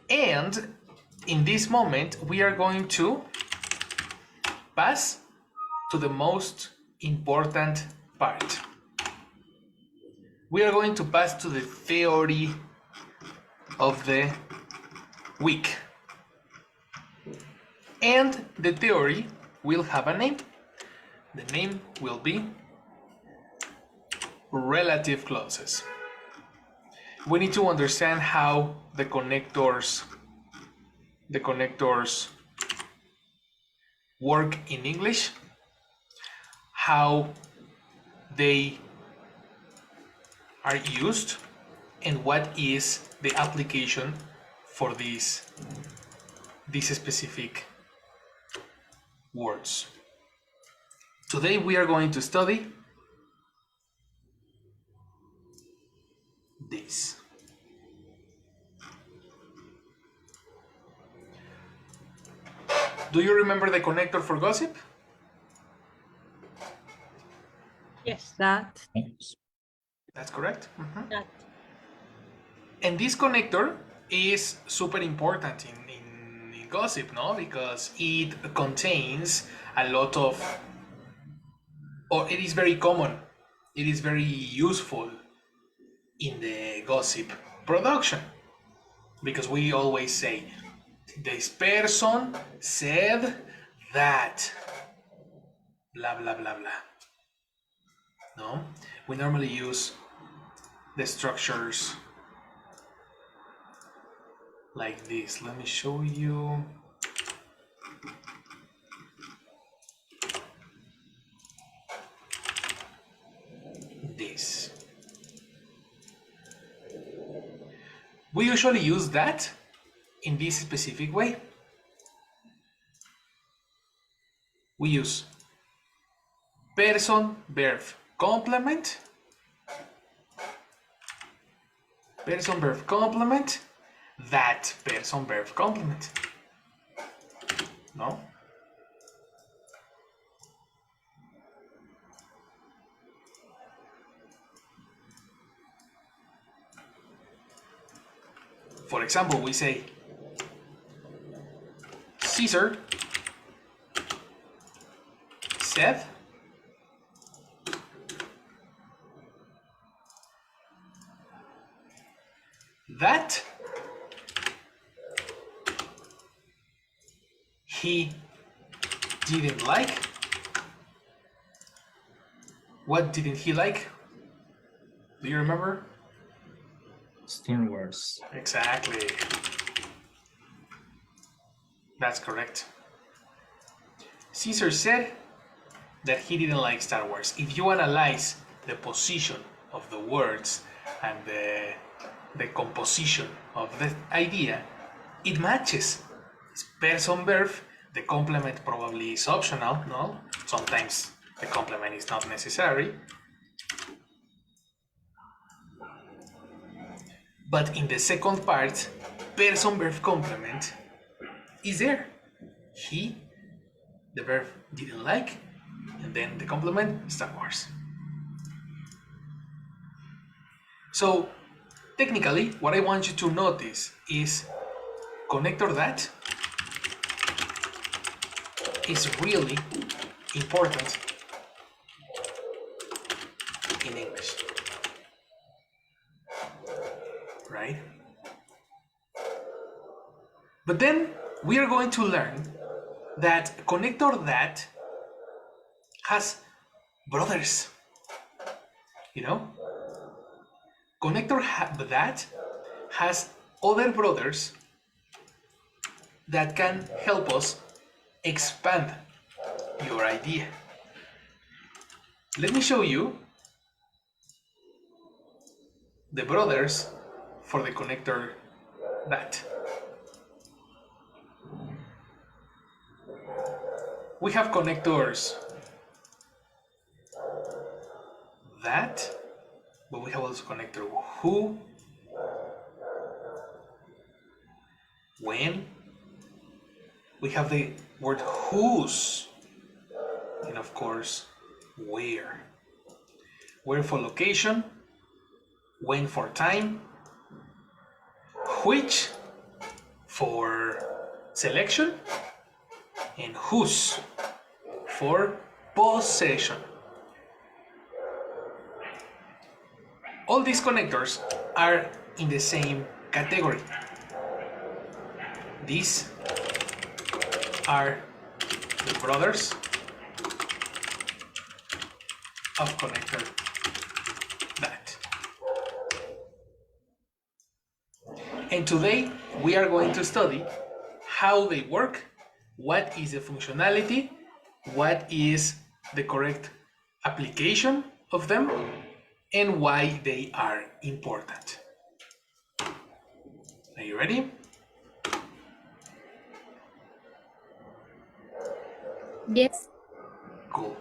And in this moment, we are going to pass to the most important part. We are going to pass to the theory of the week. And the theory will have a name. The name will be relative clauses. We need to understand how the connectors work in English, how they are used, and what is the application for these specific words. Today we are going to study this. Do you remember the connector for gossip? Yes. That. That's correct. That. And this connector is super important in gossip, no? Because it contains a lot of, or it is very common, it is very useful in the gossip production. Because we always say, this person said that, blah, blah, blah, blah. No? We normally use the structures like this. Let me show you. This. We usually use that in this specific way. We use person, verb, complement. Person, verb, complement. That person, verb, complement. No? For example, we say Caesar said that he didn't like. What didn't he like? Do you remember? Stern words. Exactly. That's correct. Caesar said that he didn't like Star Wars. If you analyze the position of the words and the composition of the idea, it matches. It's person, verb. The complement probably is optional, no? Sometimes the complement is not necessary. But in the second part, person, verb, complement is there. He, the verb, didn't like, and then the complement, Star Wars. So, technically, what I want you to notice is connector that is really important in English. Right? But then we are going to learn that connector that has brothers. You know? Connector that has other brothers that can help us expand your idea. Let me show you the brothers for the connector that. We have connectors that, but we have also connector who, when. We have the word whose, and of course, where. Where for location, when for time, which for selection and whose for possession. All these connectors are in the same category. These are the brothers of connector that. And today we are going to study how they work, what is the functionality, what is the correct application of them, and why they are important. Are you ready? Yes. Cool.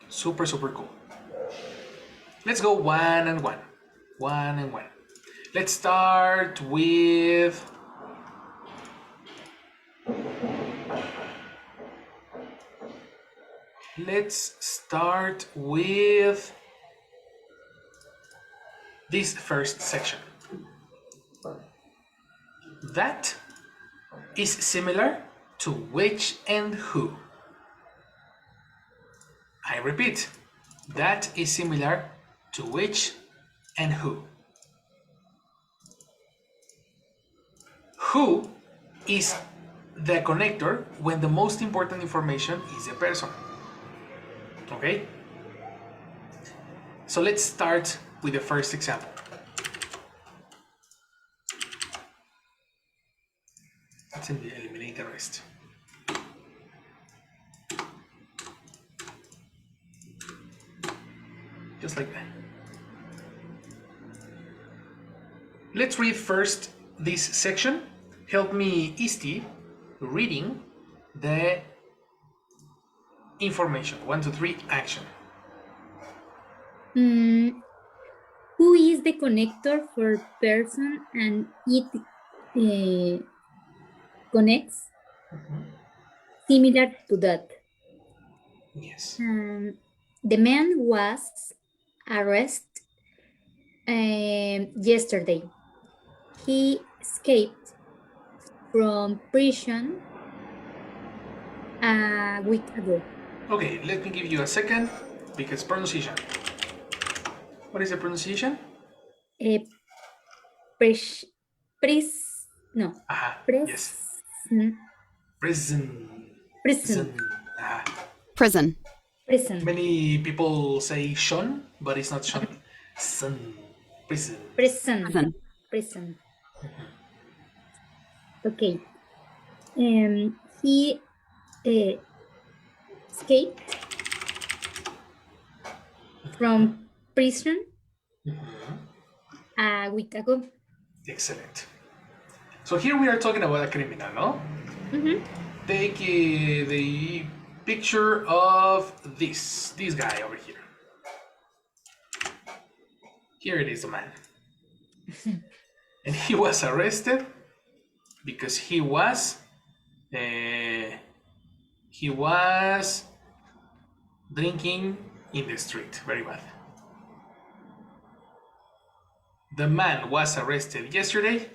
Super, super cool. Let's go one and one. One and one. Let's start with this first section. That is similar to which and who. I repeat, that is similar to which and who. Who is the connector when the most important information is a person. Okay? So let's start with the first example. Let's eliminate the rest. Just like that. Let's read first this section. Help me, Isti, reading the information. 1, 2, 3, action. Who is the connector for person and it connects? Similar to that. Yes. The man was arrested yesterday. He escaped from prison a week ago. Okay, let me give you a second because pronunciation. What is the pronunciation? Aha, yes. Prison. Prison. Many people say Sean, but it's not Sean. Son. Prison. Prison. Okay. He escaped from prison a week ago. Excellent. So here we are talking about a criminal, no? Take the picture of this guy over here. Here it is, the man. And he was arrested because he was drinking in the street. Very bad. The man was arrested yesterday.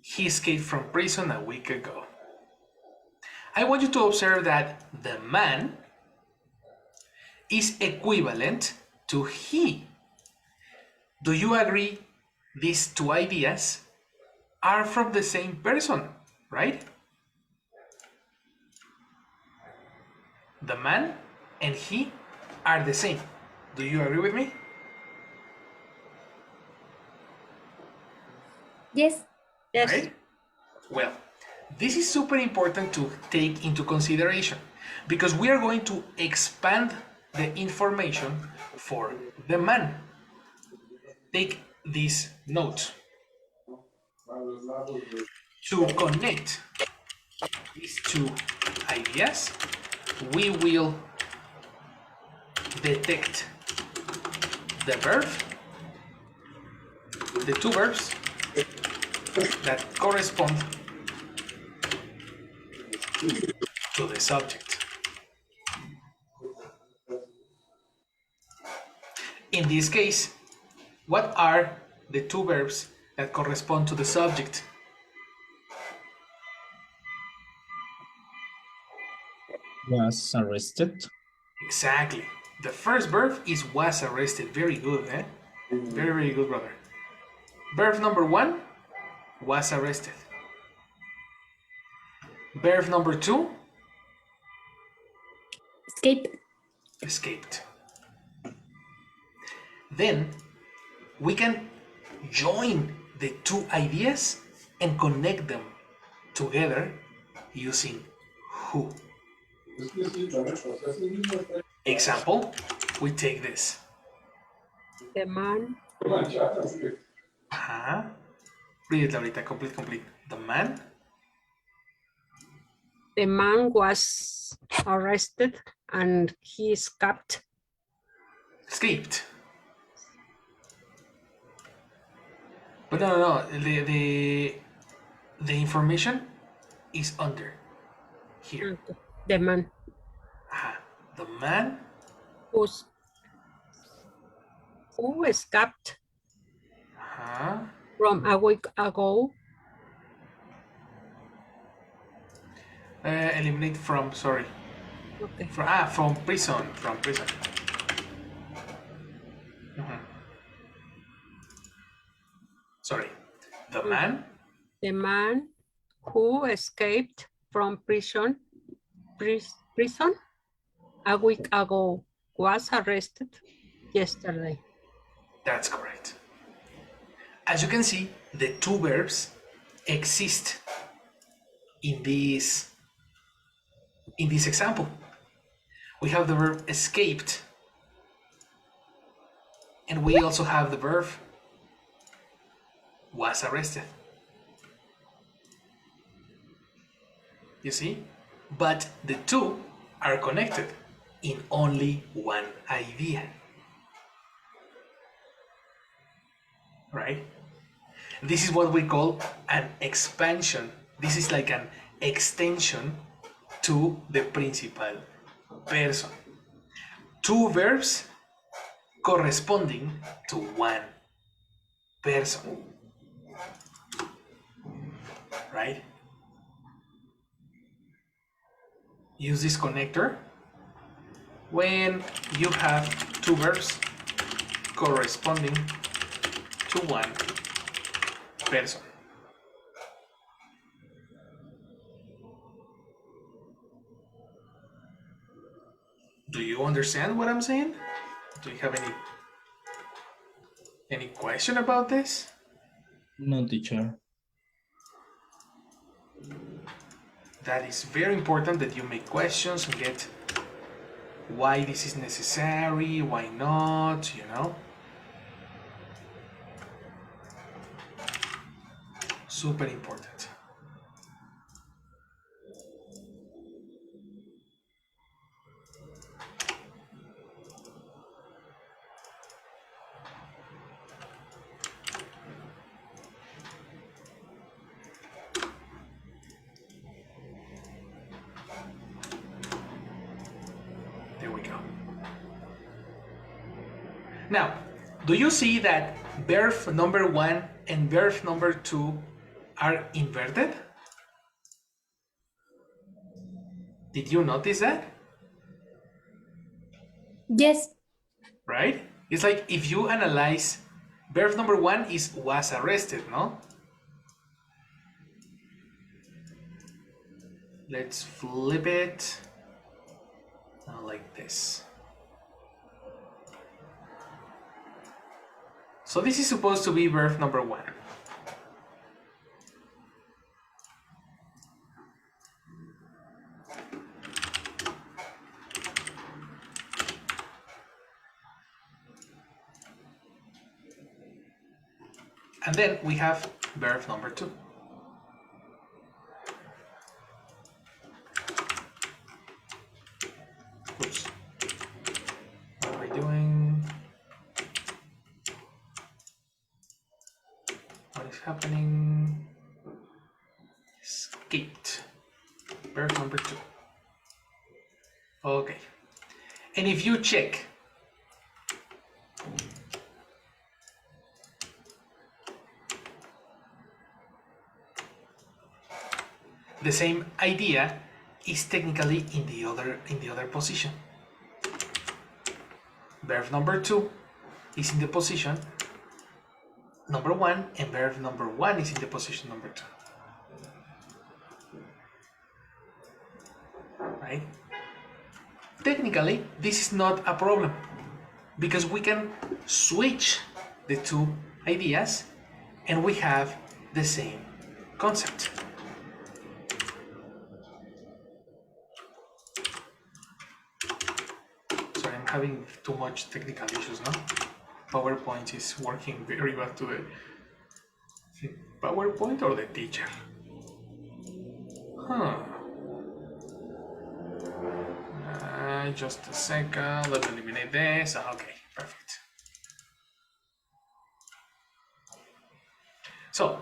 He escaped from prison a week ago. I want you to observe that the man is equivalent to he. Do you agree these two ideas are from the same person, right? The man and he are the same. Do you agree with me? Yes. Right? Well, this is super important to take into consideration because we are going to expand the information for the man. Take this note. To connect these two ideas, we will detect the verb, the two verbs that correspond to the subject. In this case, what are the two verbs that correspond to the subject? Was arrested. Exactly. The first verb is was arrested. Very good, eh? Very, very good, brother. Verb number 1, was arrested. Verb number 2, Escape. escaped. Then we can join the two ideas and connect them together using who. Example, we take this. The man. Read it, Laurita, complete. The man. The man was arrested and he escaped. Escaped. But no. The information is under here. The man The man who escaped from a week ago. Eliminate from, sorry. Okay. From prison. Sorry. The man. The man who escaped from prison a week ago was arrested yesterday. That's correct. As you can see, the two verbs exist in this example. We have the verb escaped, and we also have the verb was arrested. You see? But the two are connected in only one idea. Right? This is what we call an expansion. This is like an extension to the principal person. Two verbs corresponding to one person. Right? Use this connector when you have two verbs corresponding to one person. Do you understand what I'm saying? Do you have any question about this? No, teacher. That is very important that you make questions and get why this is necessary, why not, you know? Super important. There we go. Now, do you see that verb number 1 and verb number 2 are inverted? Did you notice that? Yes. Right? It's like if you analyze, verb number 1 is was arrested, no? Let's flip it like this. So this is supposed to be verb number 1. And then we have verb number 2. Oops. What am I doing? What is happening? Escaped. Verb number 2. Okay. And if you check the same idea is technically in the other position. Verb number 2 is in the position number 1, and verb number 1 is in the position number 2. Right? Technically, this is not a problem because we can switch the two ideas and we have the same concept. Sorry, I'm having too much technical issues now. PowerPoint is working very bad today. PowerPoint or the teacher? Just a second, let me eliminate this. Okay, perfect. So,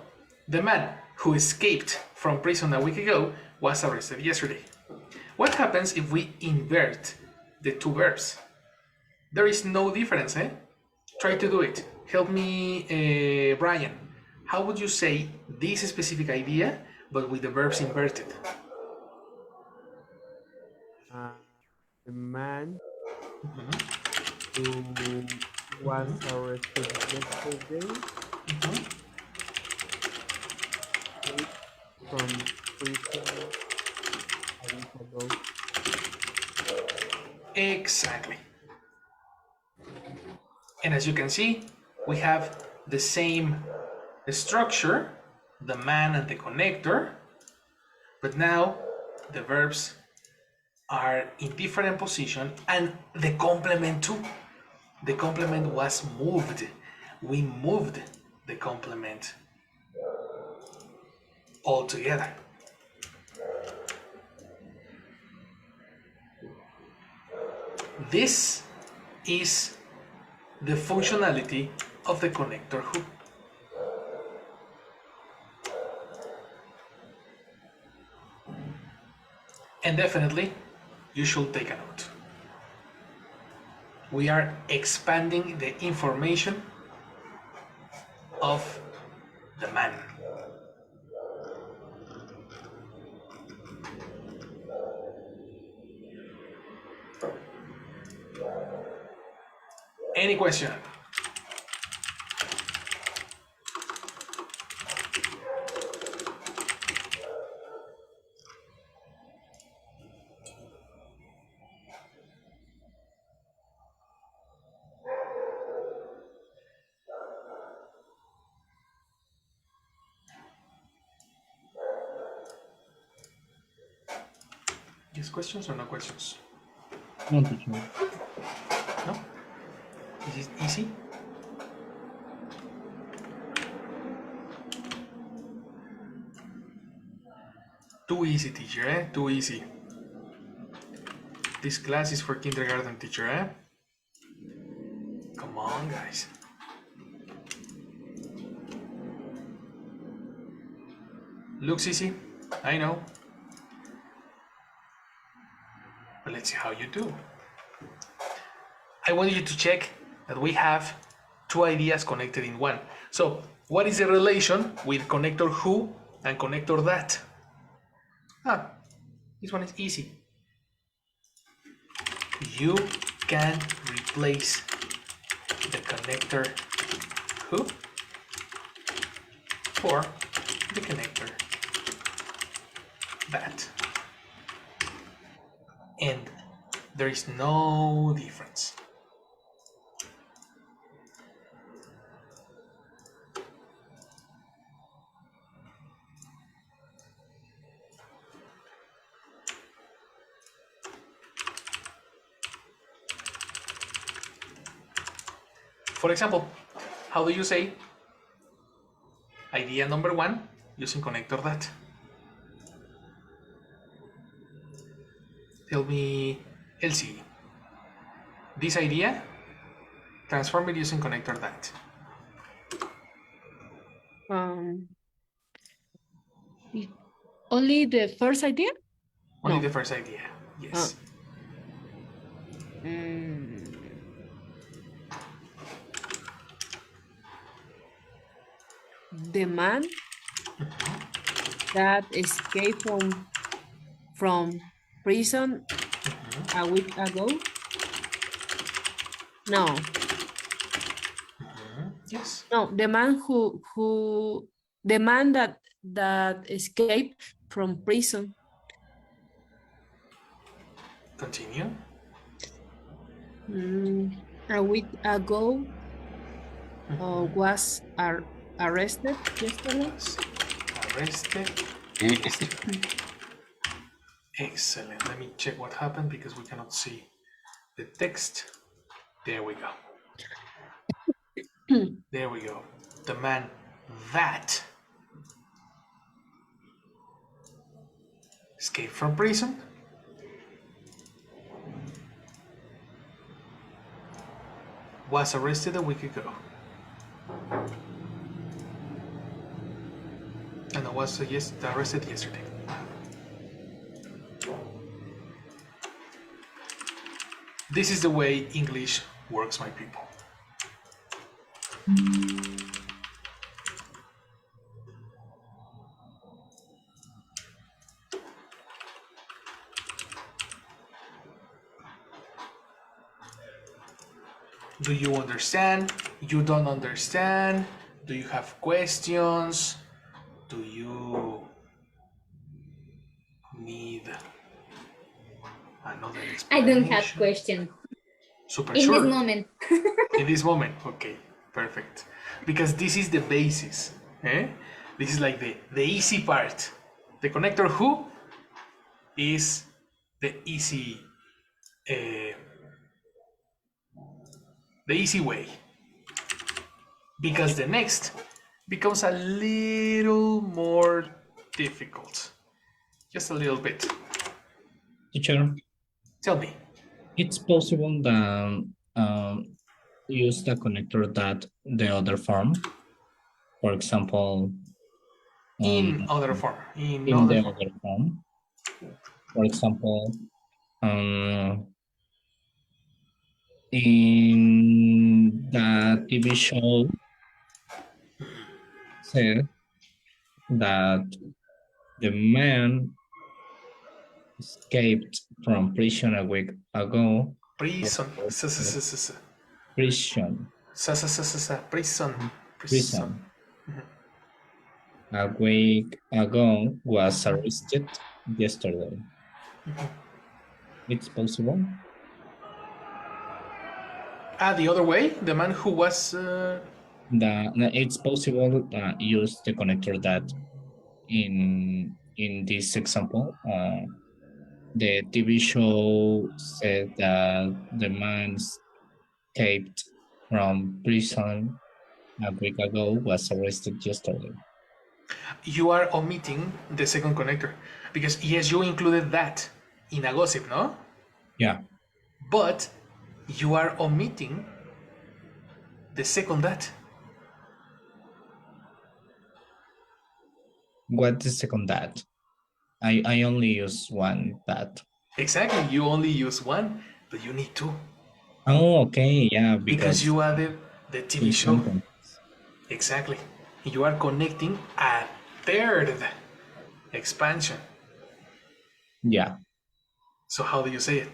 the man who escaped from prison a week ago was arrested yesterday. What happens if we invert the two verbs? There is no difference, eh? Try to do it. Help me, Brian. How would you say this specific idea, but with the verbs inverted? The man who was arrested yesterday escaped from prison a week ago. Exactly. And as you can see, we have the same structure, the man and the connector, but now the verbs are in different position and the complement too. The complement was moved. We moved the complement all together. This is the functionality of the connector who. And definitely, you should take a note. We are expanding the information of the man. Any question? Yes, questions or no questions? No, teacher. No? Is it easy? Too easy, teacher, eh? Too easy. This class is for kindergarten, teacher, eh? Come on, guys. Looks easy, I know. But let's see how you do. I want you to check that we have two ideas connected in one. So, what is the relation with connector who and connector that? This one is easy. You can replace the connector who for the connector that. And there is no difference. For example, how do you say idea number 1 using connector that? Tell me, Elsie, this idea, transform it using connector that. Only the first idea? Only No. the first idea, yes. The man that escaped from prison a week ago. No, Yes. no, the man the man that escaped from prison Continue. a week ago was arrested yesterday. Was arrested. Excellent. Let me check what happened because we cannot see the text. There we go. There we go. The man that escaped from prison was arrested a week ago. And was arrested yesterday. This is the way English works, my people. Do you understand? You don't understand? Do you have questions? Do you need another explanation? I don't have question. Super In sure. this moment. In this moment, okay, perfect. Because this is the basis. This is like the easy part. The connector who is the easy way. Because the next becomes a little more difficult. Just a little bit. Teacher, Tell me. it's possible that use the connector that the other form. For example, In other form. in the other form. For example, in the TV show said that the man escaped from prison a week ago. Prison. Prison. Prison. A week ago was arrested yesterday. It's possible? The other way? The man who was... It's possible use the connector that in this example, the TV show said that the man escaped from prison a week ago was arrested yesterday. You are omitting the second connector. Because yes, you included that in a gossip, no? Yeah. But you are omitting the second that. What is second that? I only use one that. Exactly, you only use one, but you need two. Oh, okay, yeah. Because you added the TV show. Sentence. Exactly. You are connecting a third expansion. Yeah. So how do you say it?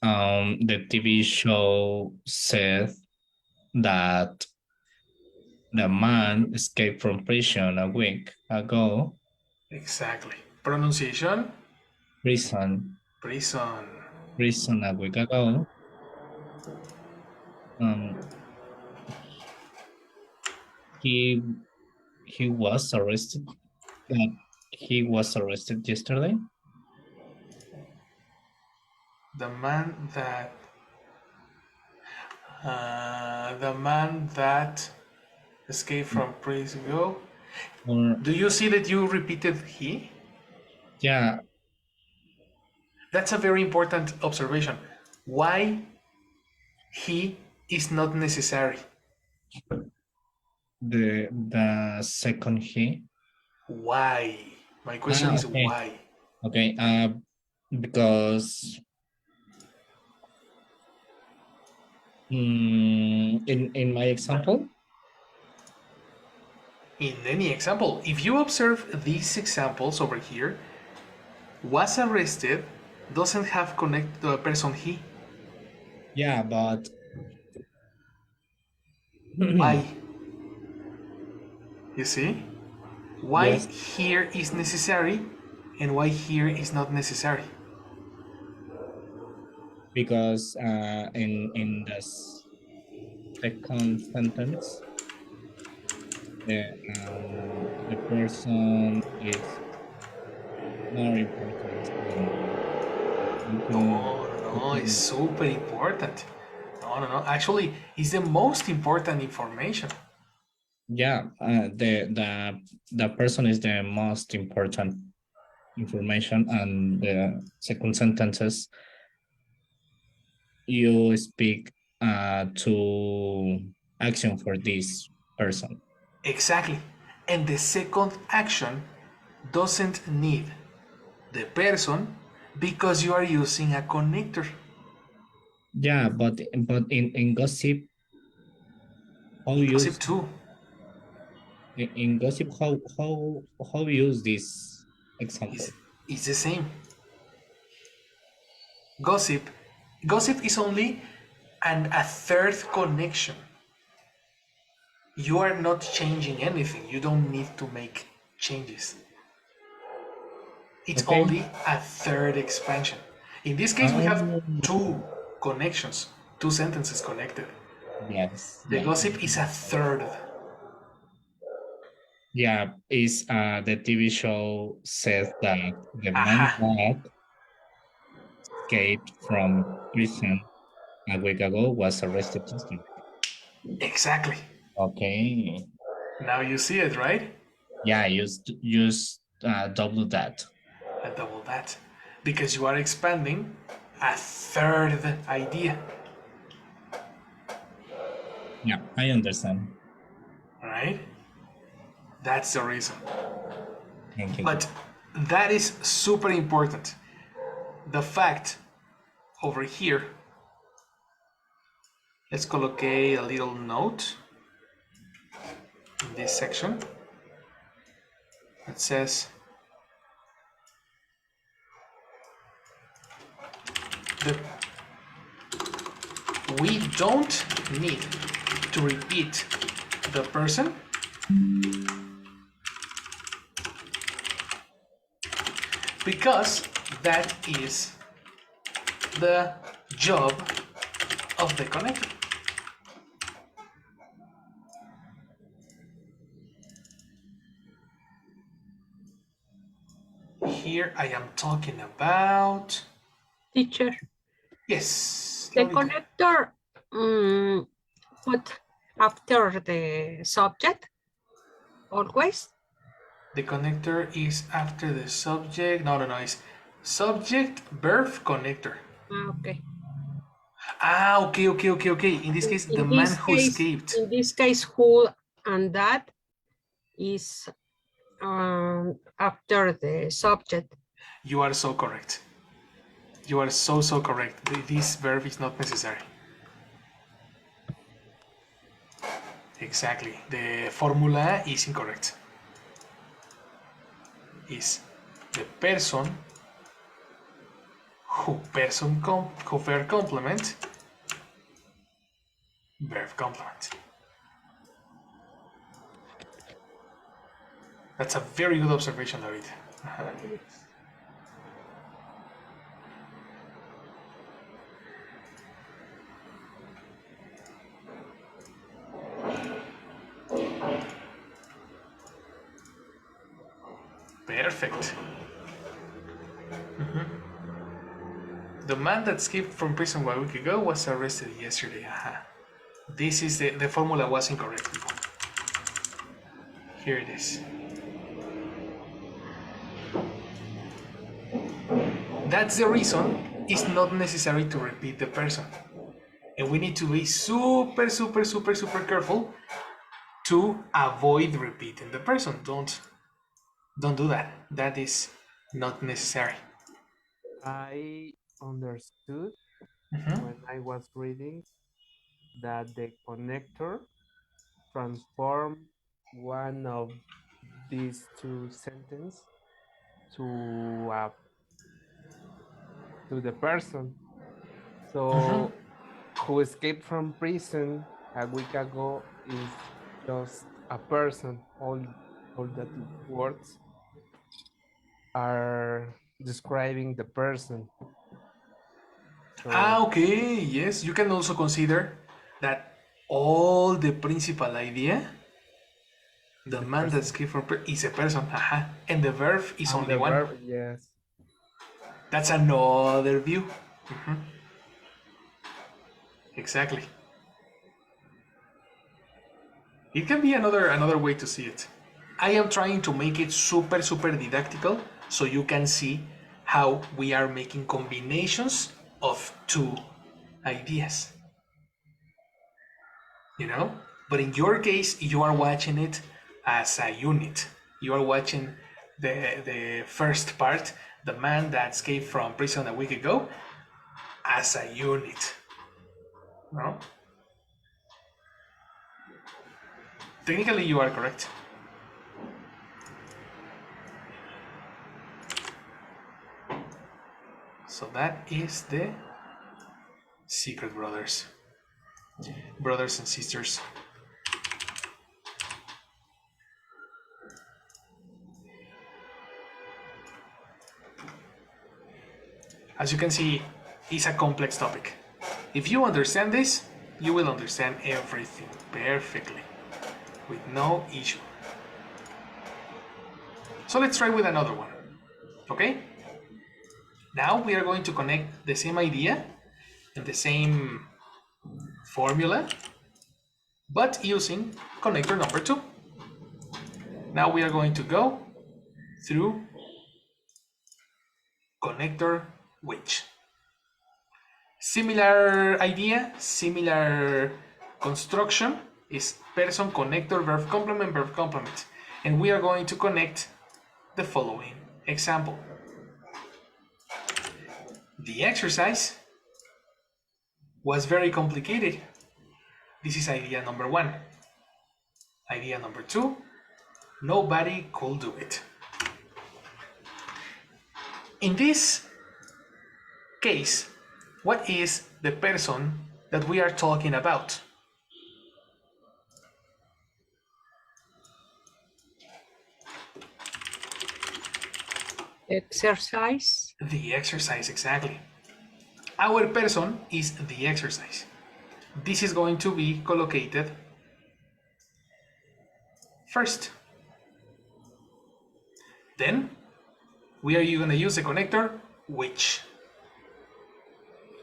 The TV show said that the man escaped from prison a week ago. Exactly. Pronunciation? Prison. Prison. Prison a week ago. He was arrested. He was arrested yesterday. The man that escaped from prison. Do you see that you repeated he? Yeah. That's a very important observation. Why he is not necessary? The second he. Why? My question is okay. why? Okay. Because in my example. In any example, if you observe these examples over here, was arrested doesn't have connected to a person he. Yeah, but Why? You see? Why yes, here is necessary and why here is not necessary. because in the second sentence, the person is more important. You No, it's can super important. No. Actually, it's the most important information. yeah, the person is the most important information, and the second sentences you speak to action for this person. Exactly. And the second action doesn't need the person because you are using a connector. Yeah, but in gossip, how Gossip use too. in gossip how use this Is example? is the same. Gossip. Gossip is only a third connection. You are not changing anything. You don't need to make changes. It's Okay. only a third expansion. In this case, we have two connections, two sentences connected. Yes, The yeah, gossip is a third. yeah. Is the TV show says that the man Aha, that escaped from prison a week ago was arrested yesterday. exactly. Okay. Now you see it, right? Yeah, use double that. And double that. Because you are expanding a third idea. Yeah, I understand. Right? That's the reason. Thank you. But that is super important. The fact over here, let's coloque a little note in this section. It says the we don't need to repeat the person because that is the job of the connector. Here I am talking about, Teacher, yes, the Laurita. connector put after the subject always. The connector is after the subject. No, it's subject verb connector. Okay. Okay. In this case, the man who escaped. In this case, who and that is after the subject. You are so correct. You are so correct. This verb is not necessary. Exactly. The formula is incorrect. Is the person who verb complement verb complement. That's a very good observation, David. Perfect. The man that escaped from prison 1 week ago was arrested yesterday. This is the formula was incorrect before. Here it is. That's the reason it's not necessary to repeat the person. And we need to be super careful to avoid repeating the person. Don't do that. That is not necessary. I understood when I was reading that the connector transform one of these two sentences to a to the person. So who escaped from prison a week ago is just a person. All the words are describing the person. So Okay, yes, you can also consider that all the principal idea, the man that escaped from prison, is a person, and the verb is and only the one. verb, yes. That's another view. Exactly. It can be another way to see it. I am trying to make it super didactical so you can see how we are making combinations of two ideas. You know? But in your case, you are watching it as a unit. You are watching the first part, the man that escaped from prison a week ago, as a unit. No? Technically, you are correct. So that is the secret, brothers and sisters. As you can see, it's a complex topic. If you understand this, you will understand everything perfectly, with no issue. So let's try with another one, okay? Now we are going to connect the same idea and the same formula, but using connector number 2. Now we are going to go through connector which. Similar idea, similar construction is person, connector, verb complement. And we are going to connect the following example. The exercise was very complicated. This is idea number 1. Idea number 2, nobody could do it. In this case, what is the person that we are talking about? Exercise. The exercise, exactly. Our person is the exercise. This is going to be collocated first. Then we are going to use the connector which.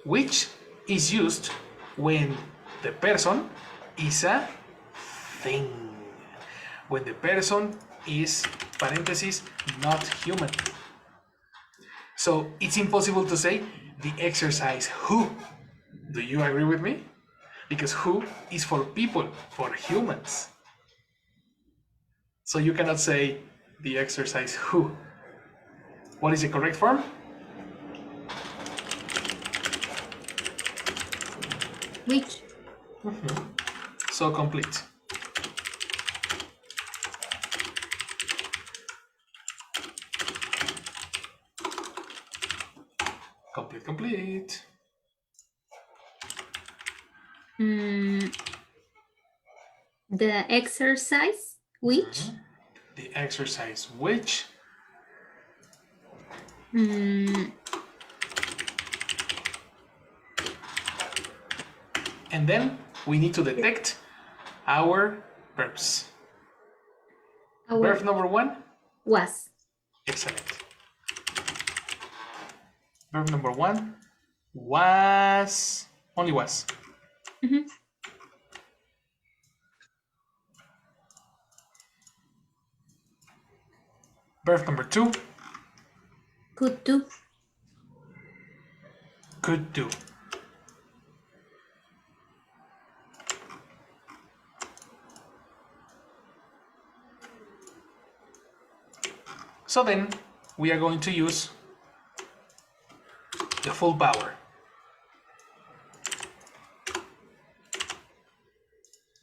Which is used when the person is a thing. When the person is, parentheses, not human. So it's impossible to say the exercise who. Do you agree with me? Because who is for people, for humans. So you cannot say the exercise who. What is the correct form? Which? So complete. Complete. The exercise which? The exercise which. And then we need to detect our verbs. Verb number 1? Was. Excellent. Verb number 1 was, only was. Verb number 2? Could do. Could do. So then we are going to use the full power.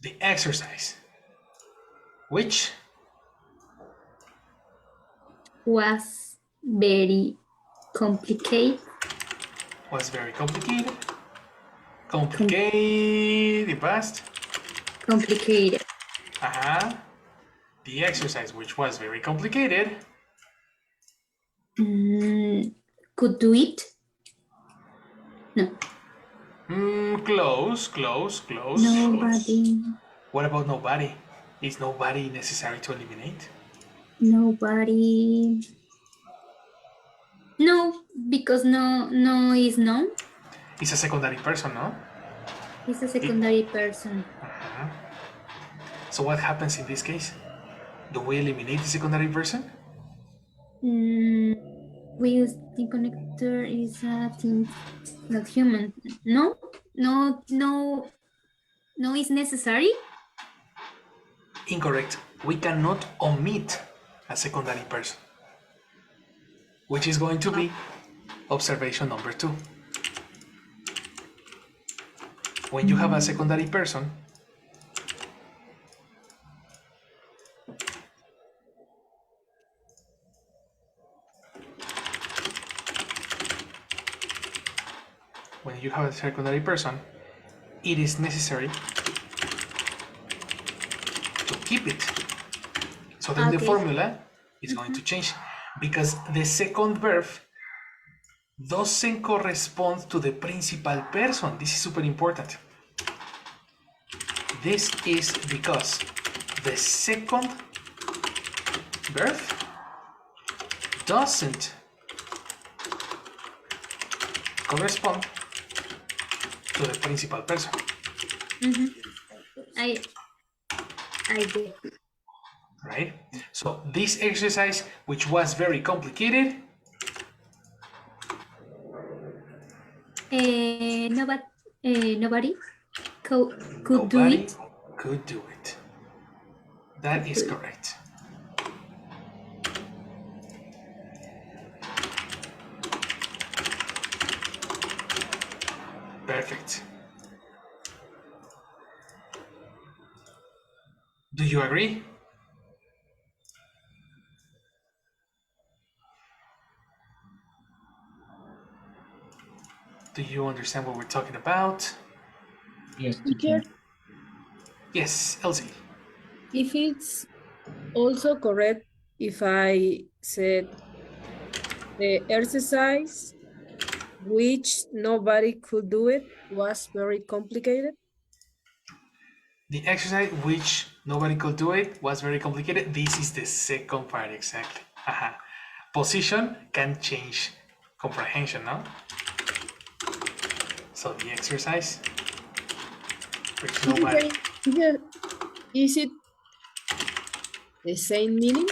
The exercise, which Was very complicated. was very complicated. Complicated in past. Complicated. The exercise, which was very complicated. Could do it. No. Close. Nobody. What about nobody? Is nobody necessary to eliminate? Nobody. No, because no is known. It's a secondary person, no? It's a secondary person. So what happens in this case? Do we eliminate the secondary person? We use the connector is not human. No is necessary. Incorrect. We cannot omit a secondary person, which is going to be observation number 2. When you have a secondary person, it is necessary to keep it. So then the formula is going to change because the second verb doesn't correspond to the principal person. This is super important. This is because the second verb doesn't correspond to the principal person. I get it. Right? So this exercise, which was very complicated, nobody could do it. Could do it. That is correct. Perfect. Do you agree? Do you understand what we're talking about? Yes, Teacher, Yes, Elsie. if it's also correct if I said the exercise which nobody could do it was very complicated. The exercise which nobody could do it was very complicated. This is the second part exactly. Position can change comprehension, no? So the exercise which nobody. Is it the same meaning?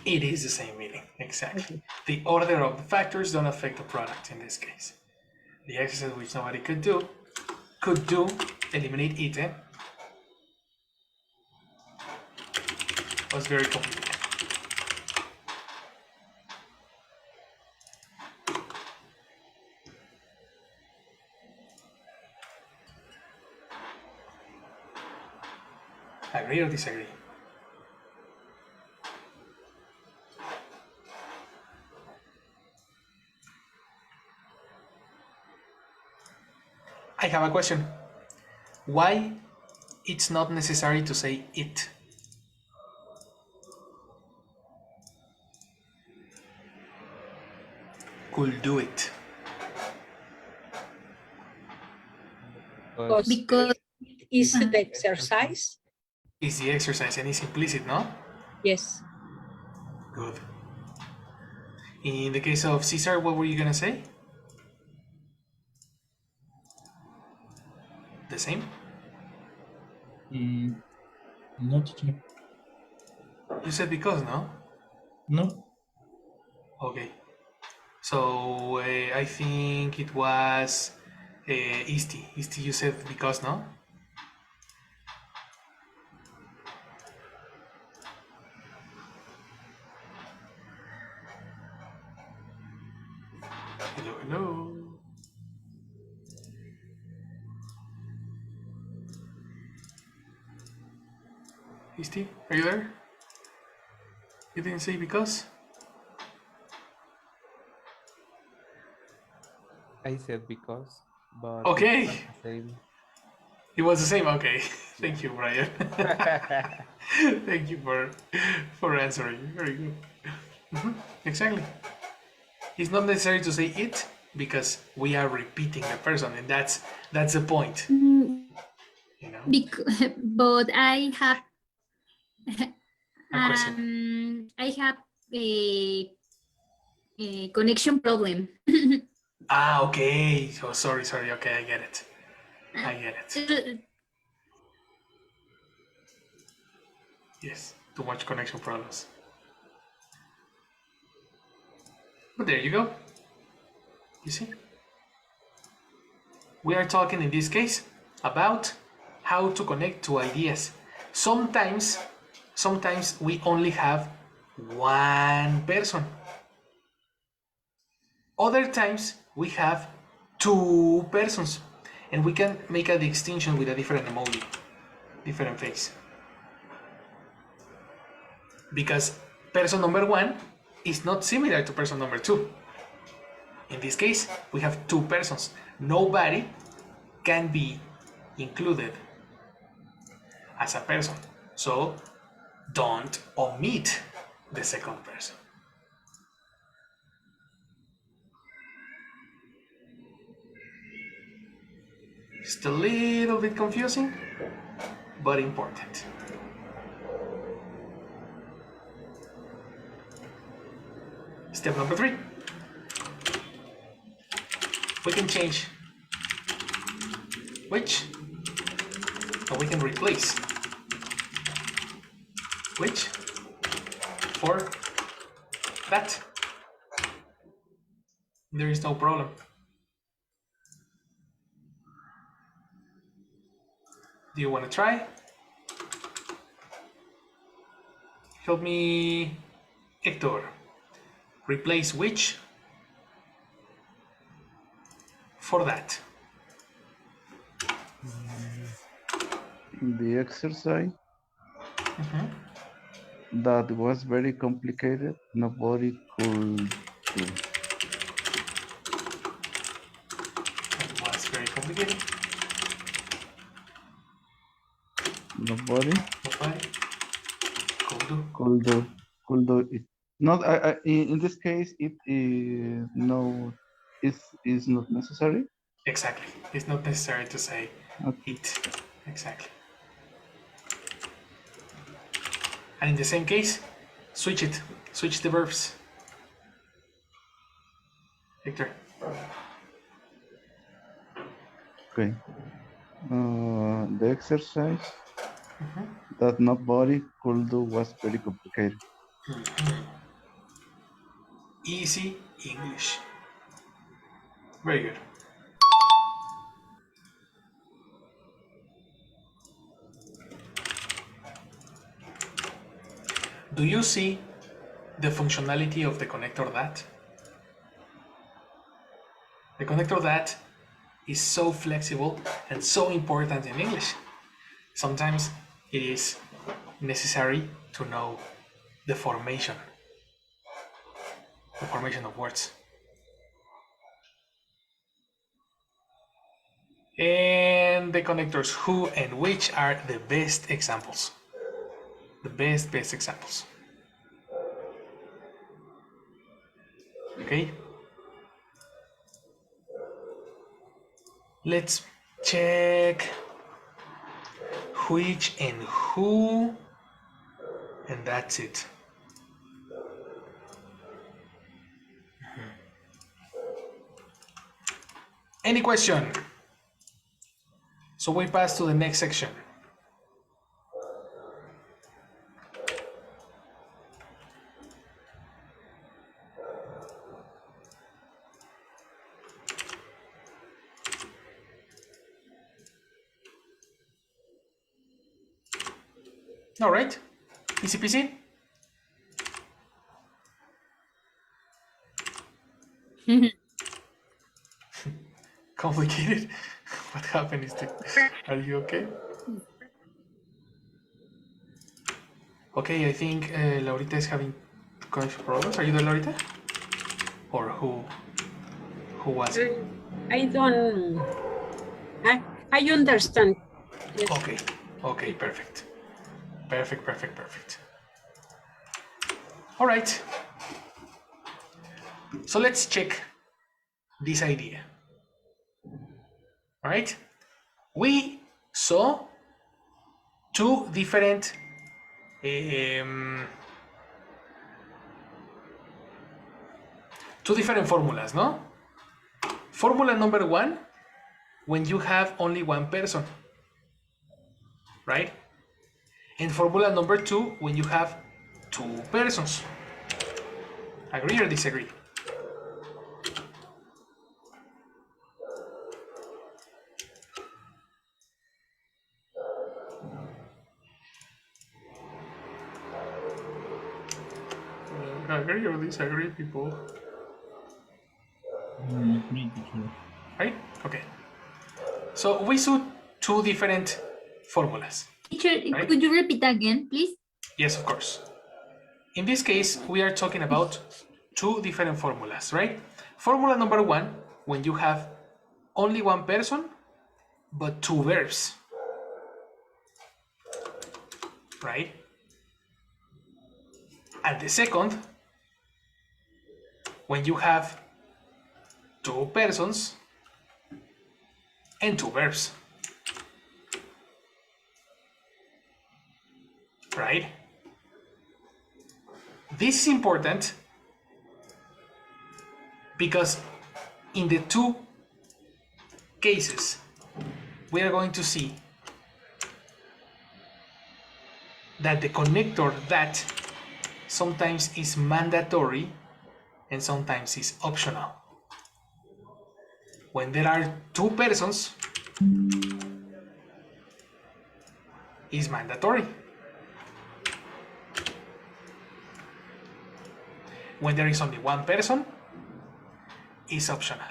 It is the same meaning, exactly. The order of the factors don't affect the product in this case. The exercise which nobody could do, eliminate it, was very complicated. Agree or disagree? I have a question. Why it's not necessary to say it? Could do it. Because is the exercise. It's the exercise and it's implicit, no? Yes. Good. In the case of Caesar, what were you gonna say? The same? No, teacher. You said because, no? No. Okay. So I think it was Isti. Isti, you said because, no? Hello, hello. Isti, are you there? You didn't say because? I said because, but Okay. it's not the same. It was the same. Okay. Thank you, Brian. Thank you for answering. Very good. Exactly. It's not necessary to say it because we are repeating the person, and that's the point. Mm, You know. but I have A question. I have a connection problem. Okay. Oh, sorry. Okay, I get it. Yes, too much connection problems. But there you go. You see? We are talking in this case about how to connect two ideas. Sometimes we only have one person. Other times we have two persons, and we can make a distinction with a different emoji, different face. Because person number one is not similar to person number two. In this case, we have two persons. Nobody can be included as a person. So don't omit the second person. Just a little bit confusing, but important. Step number 3. We can change which, or we can replace which for that. There is no problem. Do you want to try? Help me, Hector. Replace which for that. In the exercise that was very complicated, nobody could do. That was very complicated. Nobody could do. could do it. Not in this case, it is no, is not necessary. Exactly. It's not necessary to say it. Exactly. And in the same case, switch it. Switch the verbs. Victor. Okay. The exercise that nobody could do was very complicated. Easy English. Very good. Do you see the functionality of the connector that? The connector that is so flexible and so important in English. Sometimes it is necessary to know the formation of words. And the connectors who and which are the best examples. The best examples. Okay? Let's check which and who, and that's it. Any question? So we pass to the next section. All right, easy peasy. Complicated. What happened is are you okay? Okay, I think Laurita is having connection problems. Are you there, Laurita? Or who Who was it? I don't, I understand. Yes. Okay, okay, perfect. Perfect, perfect, perfect. All right. So let's check this idea. All right. We saw two different formulas, no? Formula number one, when you have only one person, right? And formula number two, when you have two persons. Agree or disagree? Agree or disagree, people? Agree, teacher. Right? Okay. So we saw two different formulas. Teacher, Right? could you repeat again, please? Yes, of course. In this case, we are talking about two different formulas, right? Formula number one, when you have only one person, but two verbs, right? And the second, when you have two persons and two verbs, right? This is important because in the two cases, we are going to see that the connector that sometimes is mandatory and sometimes is optional. When there are two persons, is mandatory. When there is only one person, is optional.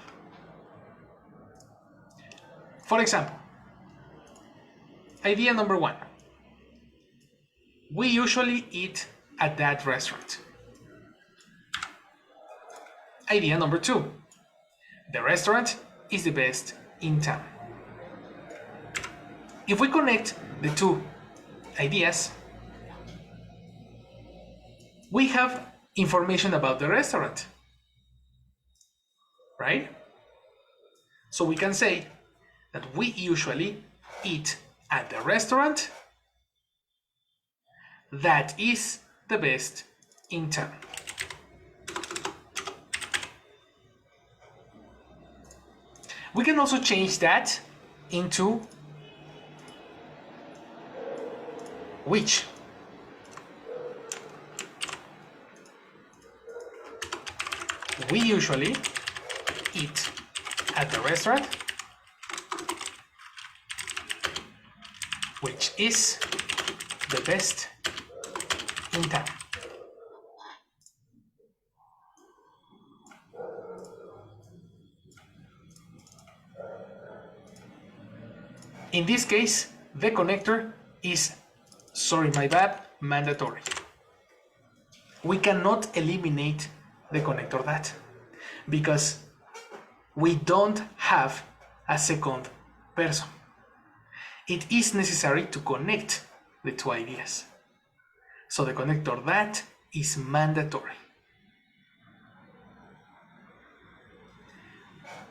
For example, idea number one. We usually eat at that restaurant. Idea number two. The restaurant is the best in town. If we connect the two ideas, we have information about the restaurant, right? So we can say that we usually eat at the restaurant that is the best in town. We can also change that into which. We usually eat at the restaurant which is the best in town. In this case, the connector is, sorry, my bad, mandatory. We cannot eliminate the connector that because we don't have a second person. It is necessary to connect the two ideas. So the connector that is mandatory.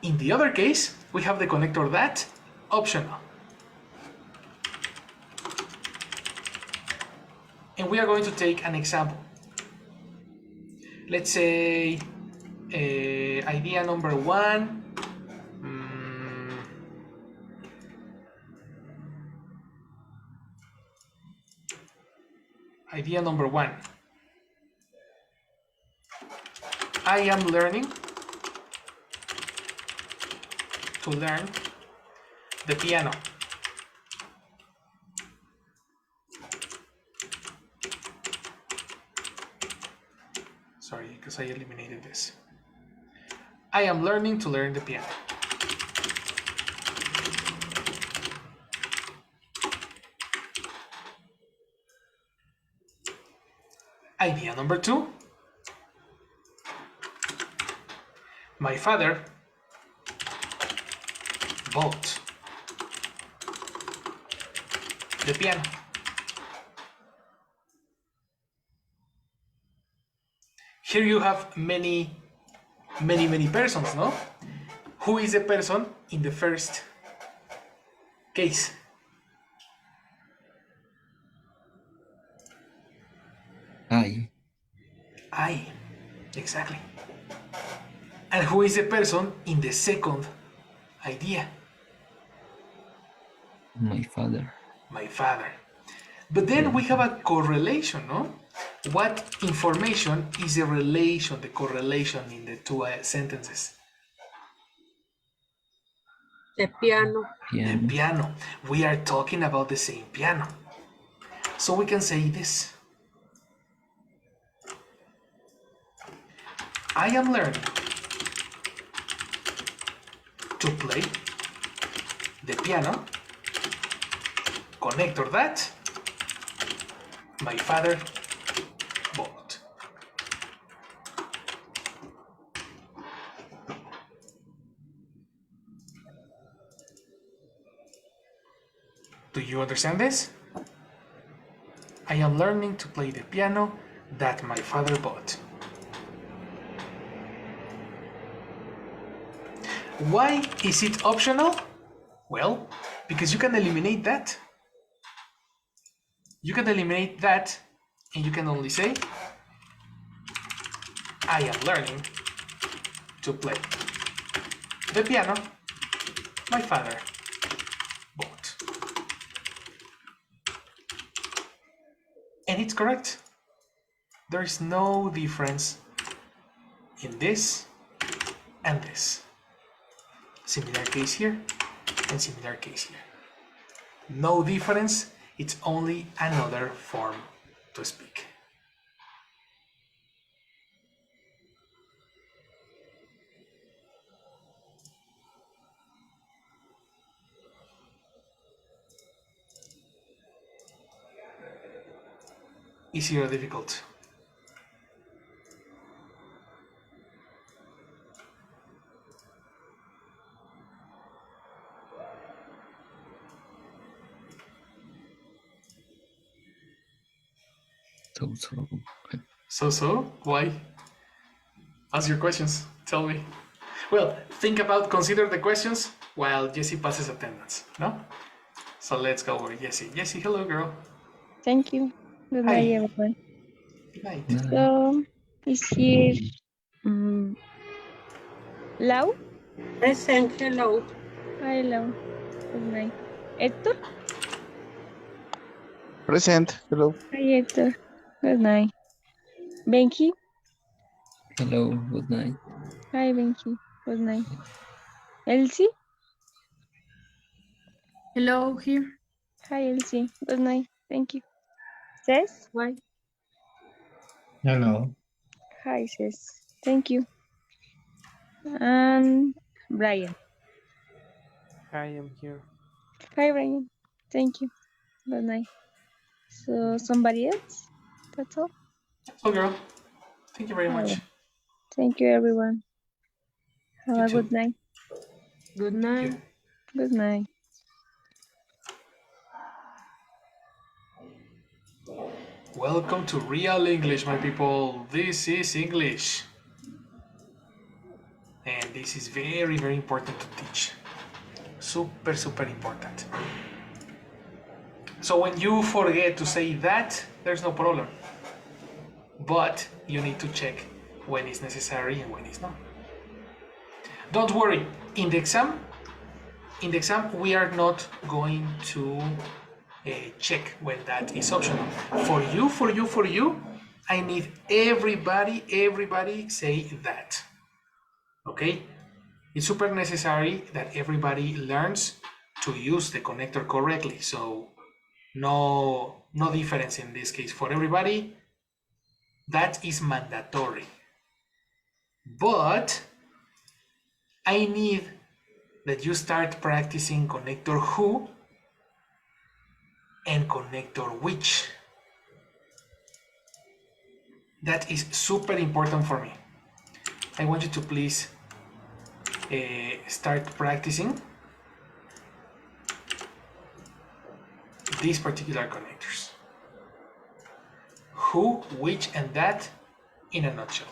In the other case, we have the connector that optional. And we are going to take an example. Let's say idea number one. Idea number one. I am learning to learn the piano. Sorry, because I eliminated this. I am learning to learn the piano. Idea number two. My father bought the piano. Here you have many persons, no? Who is the person in the first case? I, exactly. And who is the person in the second idea? My father. My father. But then we have a correlation, no? What information is the relation, the correlation in the two sentences? The piano. The piano. We are talking about the same piano. So we can say this. I am learning to play the piano. Connector that my father bought. Do you understand this? I am learning to play the piano that my father bought. Why is it optional? Well, because you can eliminate that. You can eliminate that and you can only say, I am learning to play the piano my father bought. And it's correct. There is no difference in this and this. Similar case here and similar case here. No difference, it's only another form to speak. Easy or difficult? So? Why? Ask your questions. Tell me. Well, consider the questions while Jessie passes attendance, no? So let's go over Jessie. Jessie, hello, girl. Thank you. Good Hi. night, everyone. Good night. So, is here Lau? Present, hello. Hi, Lau. Good night. Héctor? Present. Hello. Hi, Héctor. Good night. Benji? Hello, good night. Hi, Benji. Good night. Elsie? Hello, here. Hi, Elsie. Good night. Thank you. Cess? Why? Hello. Hi, Cess. Thank you. And Brian. I am here. Hi, Brian. Thank you. Good night. So, somebody else? That's all? Oh, girl. Thank you very All much. right. Thank you, everyone. Have You a too. good night. Good night. You. Good night. Welcome to Real English, my people. This is English. And this is very, very important to teach. Super, super important. So when you forget to say that, there's no problem. But you need to check when it's necessary and when it's not. Don't worry, in the exam we are not going to check when that is optional. For you, I need everybody say that. Okay? It's super necessary that everybody learns to use the connector correctly. So no difference in this case. For everybody, that is mandatory. But I need that you start practicing connector who and connector which. That is super important for me. I want you to please start practicing these particular connectors. Who, which, and that in a nutshell.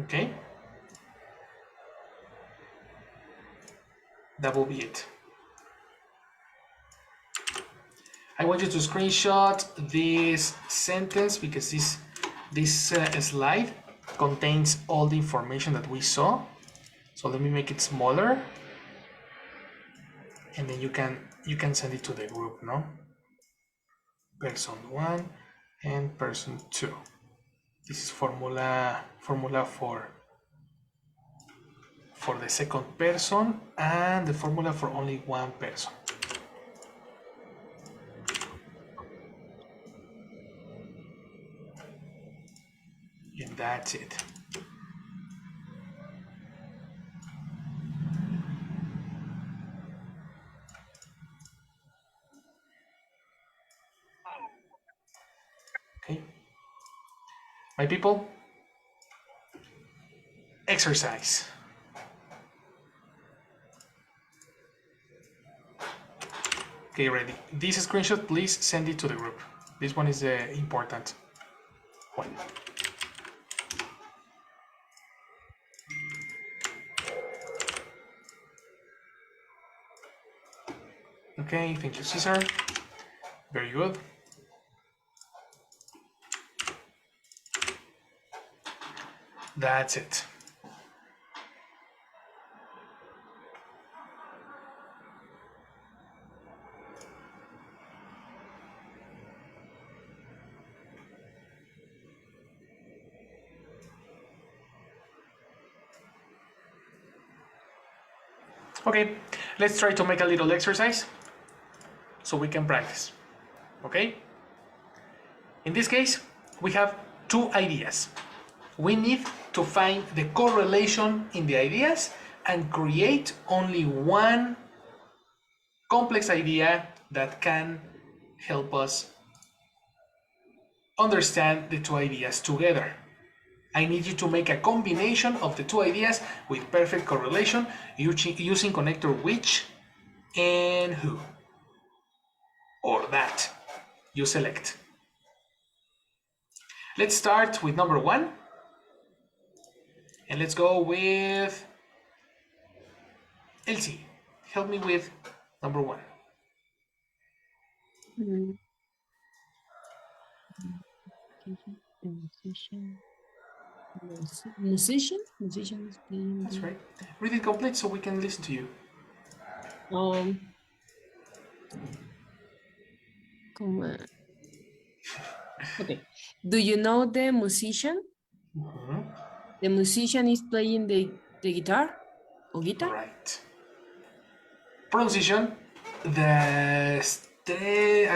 Okay? That will be it. I want you to screenshot this sentence because this slide contains all the information that we saw. So let me make it smaller, and then you can send it to the group, no? Person 1 and person 2. This is formula for the second person and the formula for only one person. And that's it. Okay. My people, exercise. Okay, ready. This screenshot, please send it to the group. This one is the important one. Okay, thank you, Cesar. Very good. That's it. Okay, let's try to make a little exercise so we can practice. Okay? In this case, we have two ideas. We need to find the correlation in the ideas and create only one complex idea that can help us understand the two ideas together. I need you to make a combination of the two ideas with perfect correlation using connector which and who or that you select. Let's start with number 1 and let's go with Elsie. Help me with number 1. Musician is playing. That's right. Read it complete so we can listen to you. Okay. Do you know the musician? The musician is playing the guitar or guitar? Right. Pronunciation. I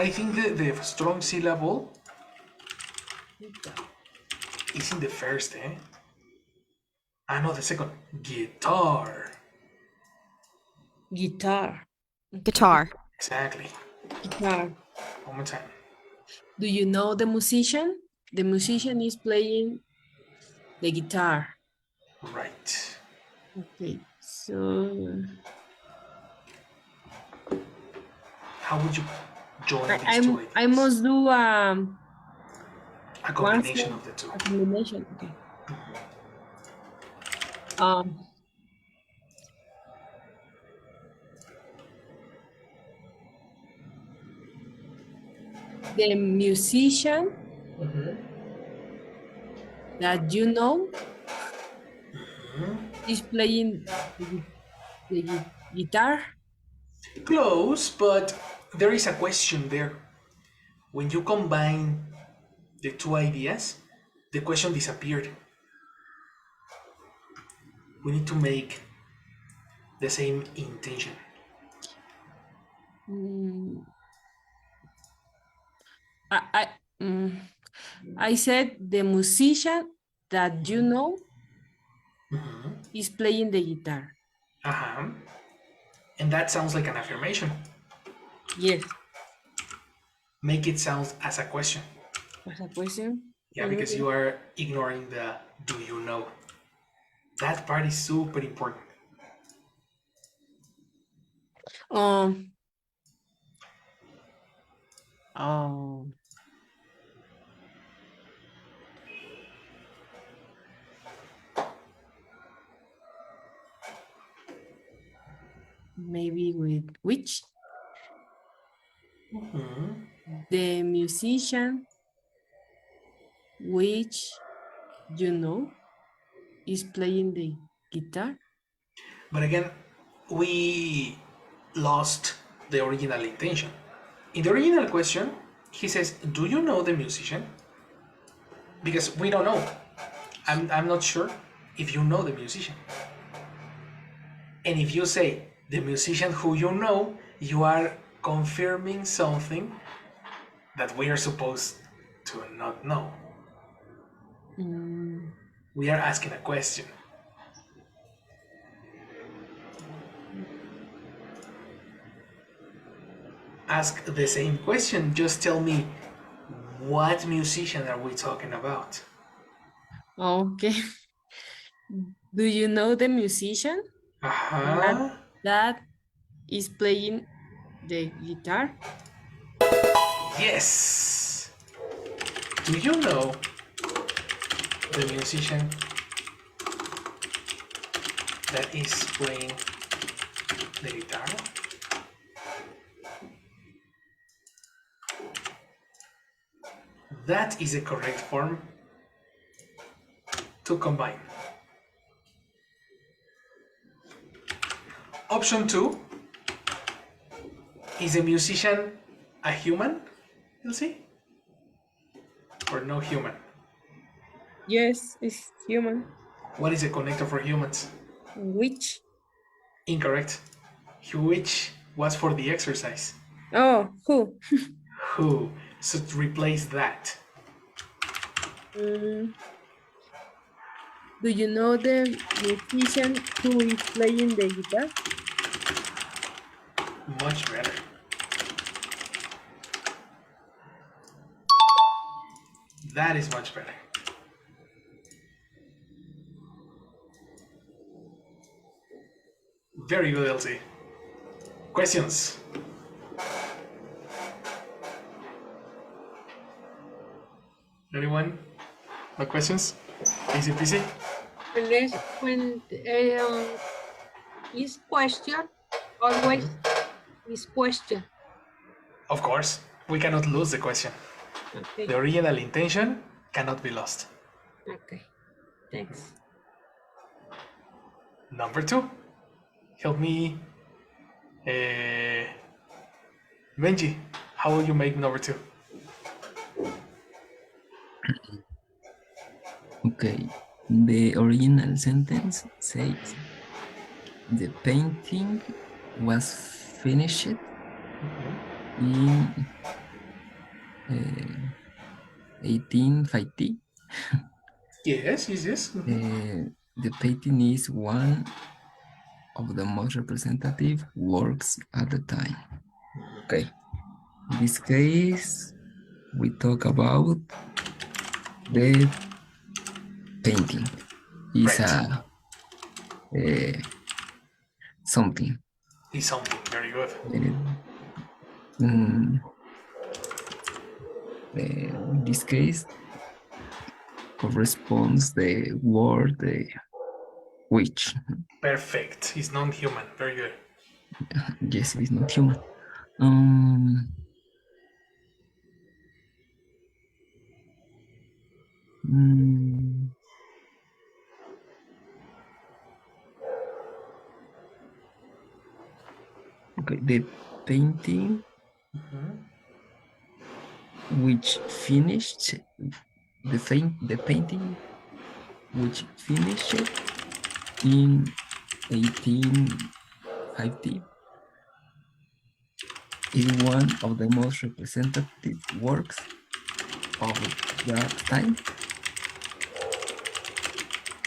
think the strong syllable is in the first, eh? Ah, no, the second. Guitar. Guitar. Guitar. Exactly. Guitar. One more time. Do you know the musician? The musician is playing the guitar. Right. Okay, so How would you join these two ideas? I must do a combination of the two. A combination, okay. The musician that you know is playing the guitar. Close, but there is a question there. When you combine the two ideas, the question disappeared. We need to make the same intention. I said the musician that you know is playing the guitar. And that sounds like an affirmation. Yes. make it sound as a question. As a question? Yeah, because you are ignoring the do you know. That part is super important. Um, maybe with which? The musician which you know is playing the guitar. But again, we lost the original intention. In the original question, he says, do you know the musician? Because we don't know. I'm not sure if you know the musician. And if you say the musician who you know, you are confirming something that we are supposed to not know. We are asking a question. Ask the same question, just tell me what musician are we talking about? Okay. Do you know the musician that is playing the guitar? Yes! Do you know the musician that is playing the guitar? That is a correct form to combine. Option 2, is a musician a human, Elsie? Or no human? Yes, it's human. What is a connector for humans? Which? Incorrect. Which was for the exercise. Oh, who? Who? So to replace that. Do you know the musician who is playing the guitar? Much better. That is much better. Very good, Elsie. Questions? Anyone? No questions? Easy peasy? When is question, always is question. Of course, we cannot lose the question. Okay. The original intention cannot be lost. Okay, thanks. Number 2. Help me. Benji, how will you make number 2? Okay, the original sentence says the painting was finished in 1850. Yes. The painting is one of the most representative works at the time. Okay, in this case, we talk about the painting. Is right. Something. Is something, very good. In this case, corresponds the word which. Perfect. He's non-human. Very good. Yes, it's not human. Okay, the painting which finished, the painting which finished in 1850 is one of the most representative works of that time.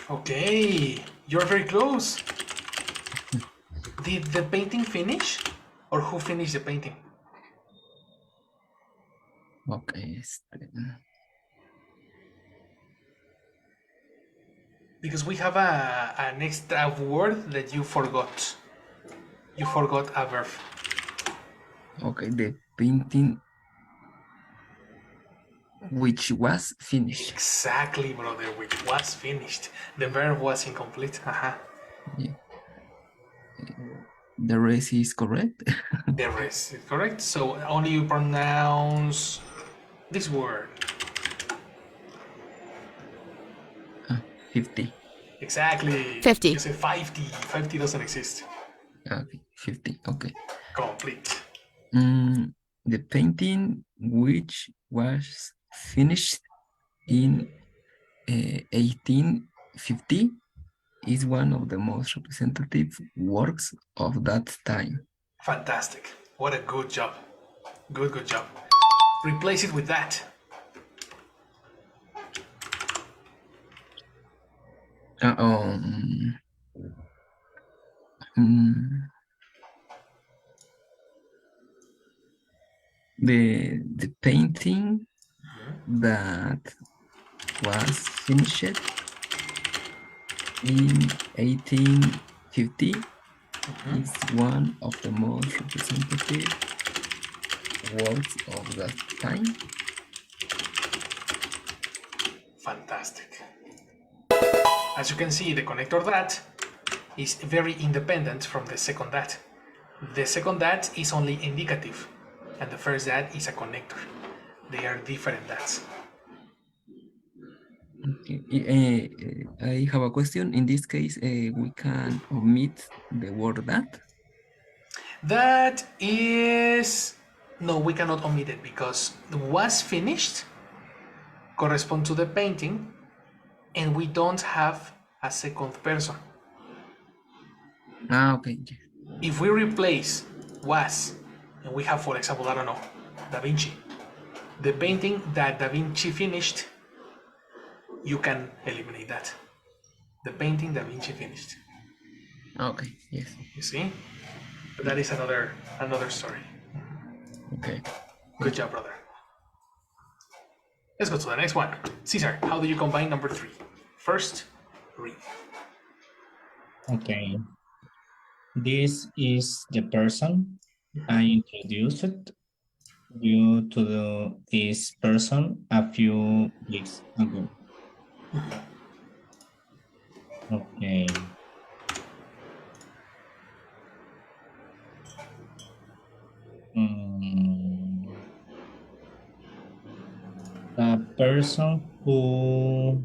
Okay, you're very close. Did the painting finish? Or who finished the painting? Okay. Because we have an extra word that you forgot. You forgot a verb. Okay, the painting which was finished. Exactly, brother, which was finished. The verb was incomplete. Yeah. The rest is correct. The rest is correct. So only you pronounce this word. 50. Exactly. 50. You say 50. 50 doesn't exist. Okay, 50. Okay. Complete. The painting which was finished in 1850 is one of the most representative works of that time. Fantastic. What a good job. Good job. Replace it with that. Mm, the painting that was finished in 1850 is one of the most representative works of that time. Fantastic. As you can see, the connector that is very independent from the second that. The second that is only indicative, and the first that is a connector. They are different that's. Okay. I have a question. In this case, we can omit the word that. That is... No, we cannot omit it because was finished correspond to the painting and we don't have a second person. Okay. If we replace was and we have, for example, I don't know, Da Vinci, the painting that Da Vinci finished, you can eliminate that. The painting Da Vinci finished. Okay. Yes. You see? But that is another story. Okay. Good job, brother. Let's go to the next one. Cesar, how do you combine number 3? First, read. Okay. This is the person I introduced you to this person a few weeks ago. Okay. The person who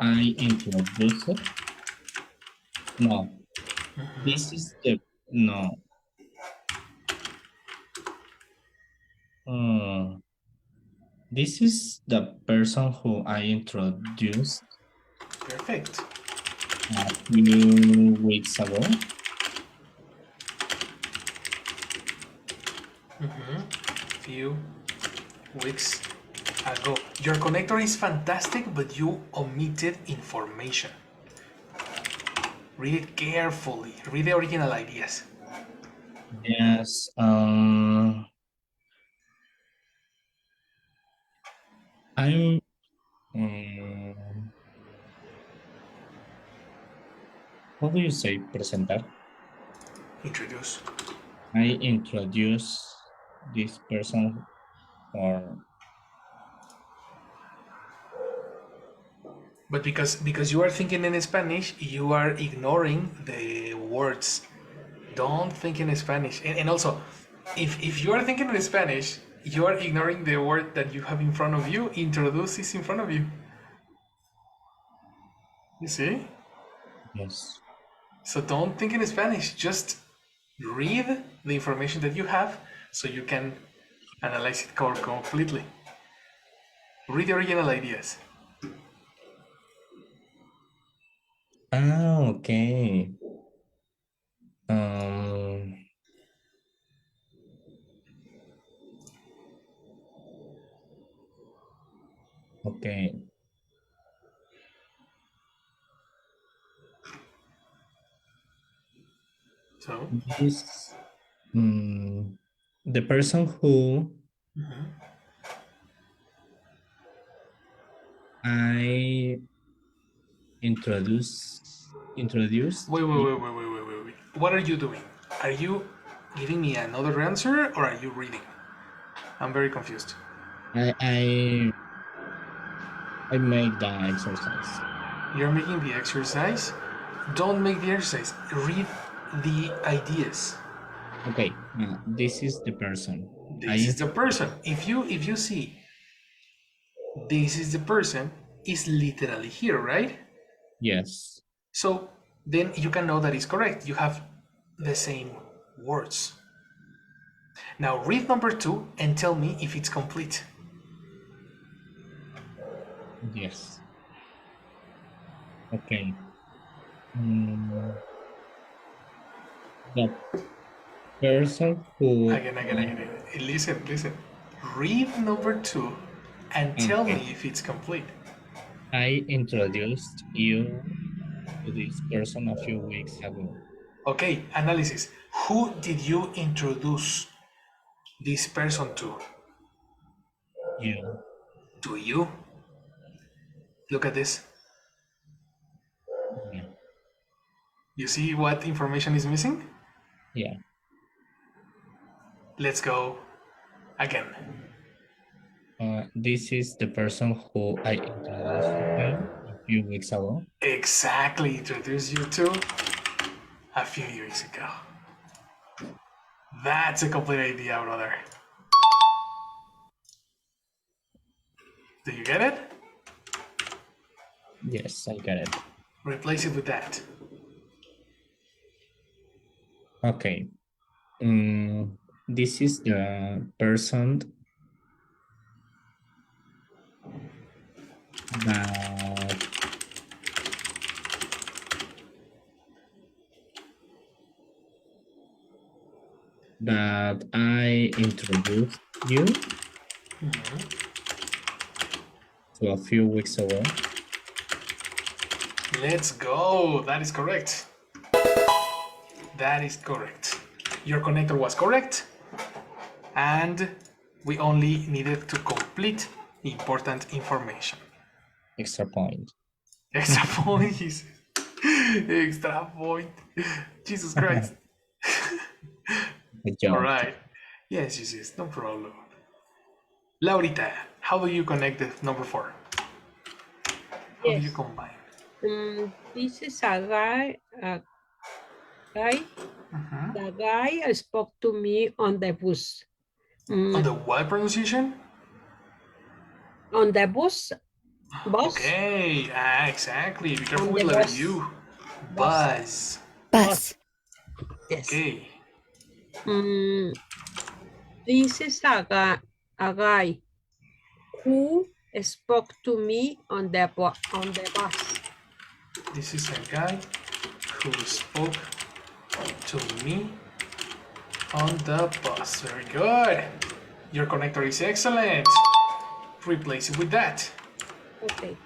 I introduced. No, this is the no. This is the person who I introduced Perfect. a few weeks ago. Few weeks ago. Your connector is fantastic, but you omitted information. Read it carefully. Read the original ideas. Yes. I'm. How do you say presentar? Introduce. I introduce this person or But because you are thinking in Spanish, you are ignoring the words. Don't think in Spanish. And also, if you are thinking in Spanish, you are ignoring the word that you have in front of you. Introduce is in front of you. You see? yes. So don't think in Spanish. Just read the information that you have so you can analyze it completely. Read the original ideas. Okay. Okay. So, This the person who I introduced. wait. What are you doing? Are you giving me another answer or are you reading? I'm very confused. I make the exercise. You're making the exercise? Don't make the exercise. Read the ideas. Okay, this is the person. This is the person. If you see this is the person is literally here, right? Yes. So then you can know that it's correct. You have the same words. Now read number 2 and tell me if it's complete. Yes. Okay. The person who Again. Listen. Read number 2 and tell me okay. if it's complete. I introduced you to this person a few weeks ago. Okay, analysis. Who did you introduce this person to? You. To you? Look at this. Yeah. You see what information is missing? Yeah. Let's go again. This is the person who I introduced to him a few weeks ago. Exactly, introduce you to a few years ago. That's a complete idea, brother. Do you get it? Yes, I got it. Replace it with that. Okay. This is the person that I introduced you to a few weeks ago. Let's go. That is correct. That is correct. Your connector was correct. And we only needed to complete important information. Extra point. Extra point. Extra point. Jesus Christ. Good job. All right. Yes. No problem. Laurita, how do you connect the number 4? How do you combine? This is a guy. The guy spoke to me on the bus. On the what pronunciation? On the bus. Okay, exactly. Be careful On with the letter bus. U. Buzz. Bus. Yes. Okay. This is a guy who spoke to me on the bus. This is a guy who spoke to me on the bus. Very good. Your connector is excellent. Replace it with that. Okay.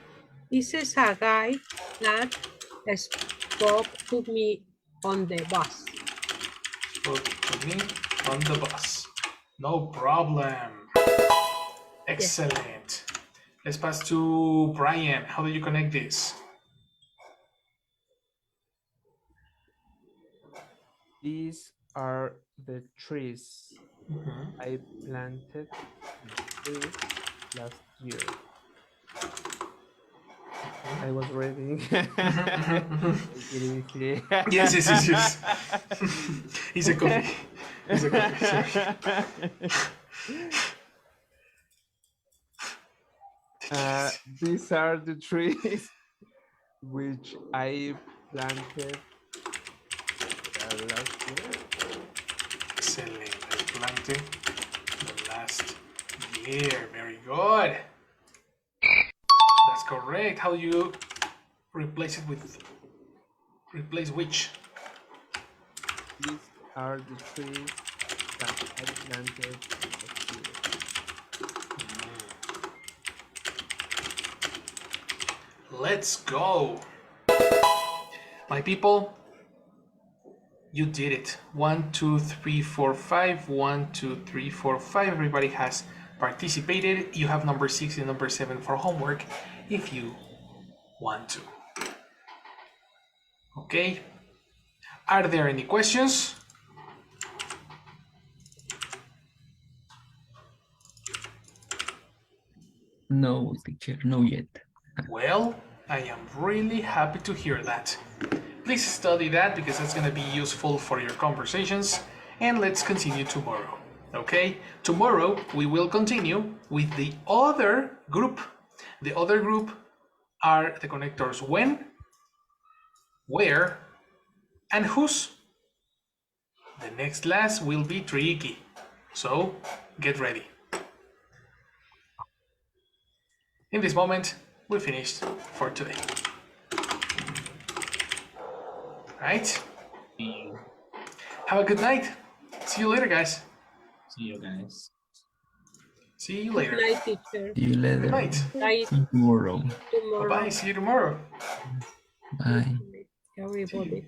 This is a guy that spoke to me on the bus. Spoke to me on the bus. No problem. Excellent. Yes. Let's pass to Brian. How do you connect this? These are the trees I planted last year. I was reading. Yes. He's a coffee. These are the trees which I planted last year. Excellent. I planted the last year. Very good. That's correct. How do you replace it with? Replace which? These are the trees that I planted last year. Let's go. My people, You did it. 1, 2, 3, 4, 5. 1, 2, 3, 4, 5. Everybody has participated. You have number 6 and number 7 for homework if you want to. Okay. Are there any questions? No, teacher, no yet. Well, I am really happy to hear that. Please study that because that's going to be useful for your conversations. And let's continue tomorrow. Okay? Tomorrow we will continue with the other group. The other group are the connectors when, where, and whose. The next class will be tricky. So get ready. In this moment, we finished for today. Right? Have a good night. See you later, guys. See you guys. See you Good later. night, teacher. See you later. Good night. Night See you tomorrow. tomorrow. Bye-bye. See you tomorrow. Bye. Everybody.